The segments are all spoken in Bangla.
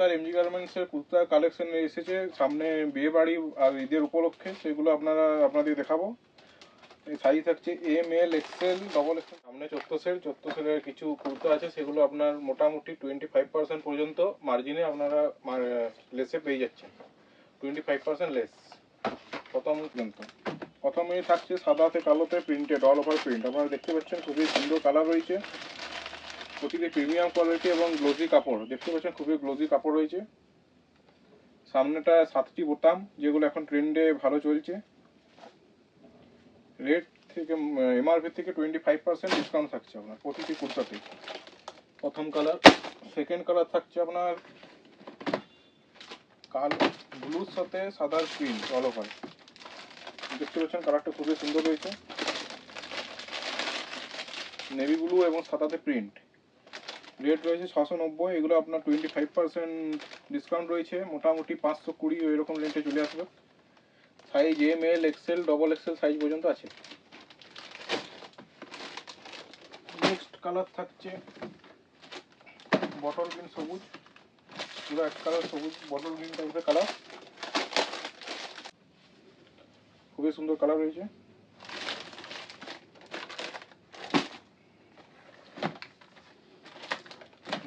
নমস্কার, এমজি গার্মেন্টসের কুর্তা কালেকশন এসেছে সামনে বিয়ে বাড়ি আর ঈদের উপলক্ষে, সেগুলো আপনাদের দেখাবো। এই সাইজ থাকছে M L XL double XL. সামনে 14 সেলের কিছু কুর্তা আছে, সেগুলো আপনার মোটামুটি 25% পর্যন্ত মার্জিনে আপনারা লেসে পেয়ে যাচ্ছেন। 25% লেস প্রথমে থাকছে সাদাতে কালোতে প্রিন্টেড অল ওভার প্রিন্ট। আপনারা দেখতে পাচ্ছেন খুবই সুন্দর কালার রয়েছে, প্রতিটি প্রিমিয়াম কোয়ালিটি এবং গ্লোজি কাপড়। দেখতে পাচ্ছেন খুবই গ্লোজি কাপড় রয়েছে। সামনেটা 7টি বোতাম, যেগুলো এখন ট্রেন্ডে ভালো চলছে। রেট থেকে এমআরপি থেকে 25% ডিসকাউন্ট থাকছে আপনার প্রতিটি কুর্তাতে। প্রথম কালার। সেকেন্ড কালার থাকছে আপনার কালো ব্লুর সাথে সাদার প্রিন্ট অল ওভার। দেখতে পাচ্ছেন কালারটা খুবই সুন্দর রয়েছে, নেভি ব্লু এবং সাদাতে প্রিন্ট। রেট রয়েছে 690। এগুলো আপনার 25% ডিসকাউন্ট রয়েছে, মোটামুটি 520 এরকম রেটে চলে আসবে। Size M L XL double XL size পর্যন্ত আছে। নেক্সট কালার থাকছে বটল গ্রিন সবুজ, পুরো এক কালার সবুজ বটল গ্রিন টাইপের কালার, খুবই সুন্দর কালার রয়েছে।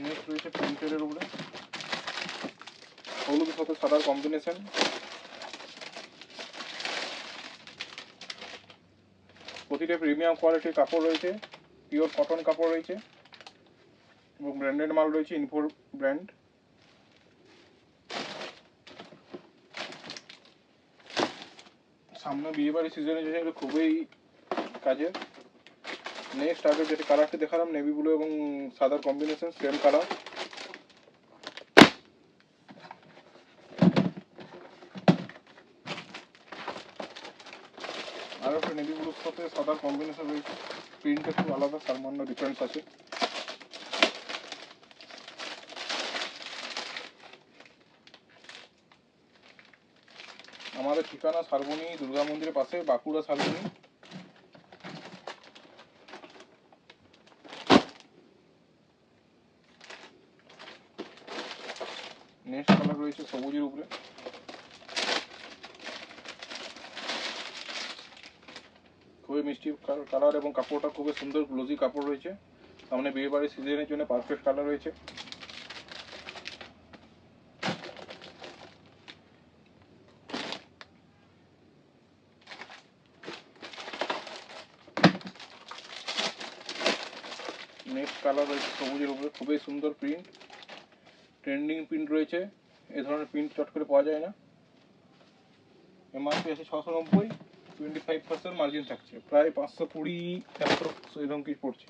নেক্সট রয়েছে প্রিন্টের উপরে হলুদ সাথে সাদার কম্বিনেশন। প্রতিটা প্রিমিয়াম কোয়ালিটির কাপড় রয়েছে, পিওর কটন কাপড় রয়েছে এবং ব্র্যান্ডেড মাল রয়েছে, ইনফোর ব্র্যান্ড। সামনে বিয়েবাড়ি সিজনে যেটা খুবই কাজের। নেক্সট আগে যেটা কালারটি দেখালাম নেভি ব্লু এবং সাদার কম্বিনেশন, সেম কালার। আর একটা নেভি ব্লুর সাথে সাদার কম্বিনেশন রয়েছে, প্রিন্ট একটু আলাদা, সামান্য ডিফারেন্স আছে। আমাদের ঠিকানা শালবনী দুর্গা মন্দিরের পাশে, বাঁকুড়া শালবনী। নেক্সট কালার রয়েছে সবুজের উপরে, খুবই মিষ্টি কালার এবং কাপড়টা খুবই সুন্দর গ্লোজি কাপড় রয়েছে। সামনে বিয়ে বাড়ির সিজনের জন্য পারফেক্ট কালার রয়েছে। নেক্সট কালার রয়েছে সবুজের উপরে, খুবই সুন্দর প্রিন্ট, ট্রেন্ডিং প্রিন্ট রয়েছে। এ ধরনের প্রিন্ট চট করে পাওয়া যায় না। এমআরপি আছে 690, 25% মার্জিন থাকছে, প্রায় 520 এরকম কি পড়ছে।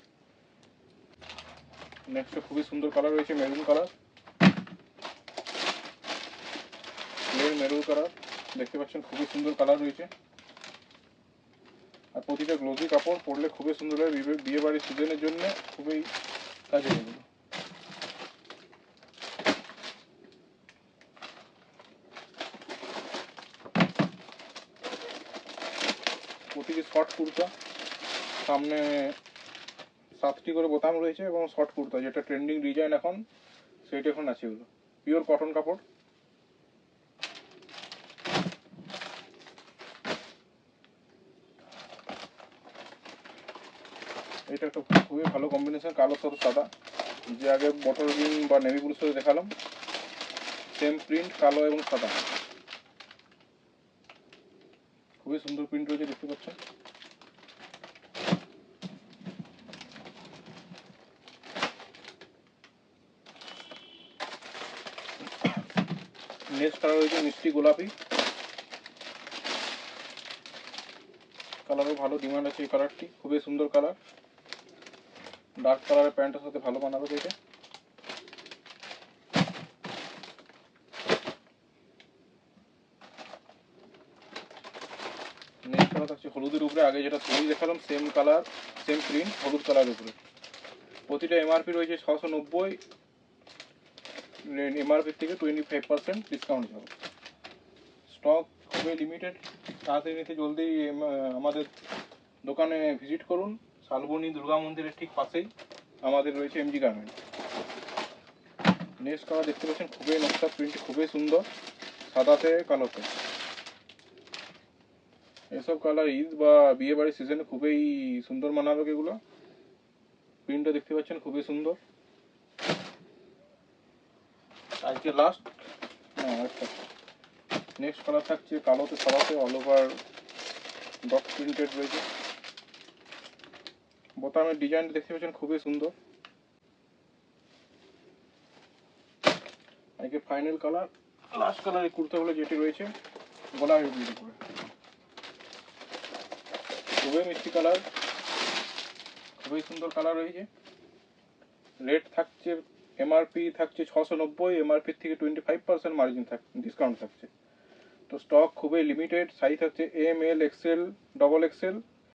নেক্সট খুবই সুন্দর কালার রয়েছে মেরুন কালার, মেরুন কালার। দেখতে পাচ্ছেন খুবই সুন্দর কালার রয়েছে, আর প্রতিটা গ্লোজি কাপড় পরলে খুবই সুন্দর হয়। বিয়ে বাড়ির সিজনের জন্য খুবই কাজে লাগবে। প্রতিটি শর্ট কুর্তা, সামনে 7টি করে বোতাম রয়েছে এবং শর্ট কুর্তা যেটা ট্রেন্ডিং ডিজাইন এখন, সেইটা এখন আছে। এগুলো পিওর কটন কাপড়। এটা একটা খুবই ভালো কম্বিনেশন, কালো সাথে সাদা। যে আগে বটল গ্রিন বা নেভি ব্লুর সাথে দেখালাম, সেম প্রিন্ট, কালো এবং সাদা। খুবই সুন্দর প্রিন্ট রয়েছে, দেখতে পাচ্ছেন। নেক্সট কালার রয়েছে মিষ্টি গোলাপি কালারও ভালো ডিমান্ড আছে এই কালারটি, খুবই সুন্দর কালার। ডার্ক কালারের প্যান্টের সাথে ভালো বানাবে এটা। নেক্সট কালার থাকছে হলুদের উপরে, আগে যেটা সবুজ দেখালাম সেম কালার সেম প্রিন্ট হলুদ কালারের উপরে। প্রতিটা এমআরপি রয়েছে 690, এমআরপি থেকে 25% ডিসকাউন্ট হবে। স্টক খুবই লিমিটেড, তাড়াতাড়ি নিতে জলদি আমাদের দোকানে ভিজিট করুন। শালবনী দুর্গা মন্দিরের ঠিক পাশেই আমাদের রয়েছে এমজি গার্মেন্টস। নেক্সট কালার দেখতে পাচ্ছেন, খুবই নকশা প্রিন্ট খুবই সুন্দর, সাদাতে কালোতে। এসব কালার ঈদ বা বিয়ে বাড়ির সিজনে খুবই সুন্দর মানাবে এগুলো। প্রিন্টটা দেখতে পাচ্ছেন খুবই সুন্দর। আজকে লাস্ট নেক্সট কালার থাকছে কালোতে সাদাতে, অল ওভার ডট প্রিন্টেড রয়েছে। বোতামের ডিজাইনটা দেখতে পাচ্ছেন খুবই সুন্দর। আজকে ফাইনাল কালার, লাস্ট কালার এই কুর্তাগুলো যেটি রয়েছে গোলাপি প্রিন্ট করে, খুবই মিষ্টি কালার, খুবই সুন্দর কালার রয়েছে। রেট থাকছে এমআরপি থাকছে 690, এমআরপি থেকে 25% মার্জিন ডিসকাউন্ট থাকছে। তো স্টক খুবই লিমিটেড, সাইজ থাকছে M L XL double Excel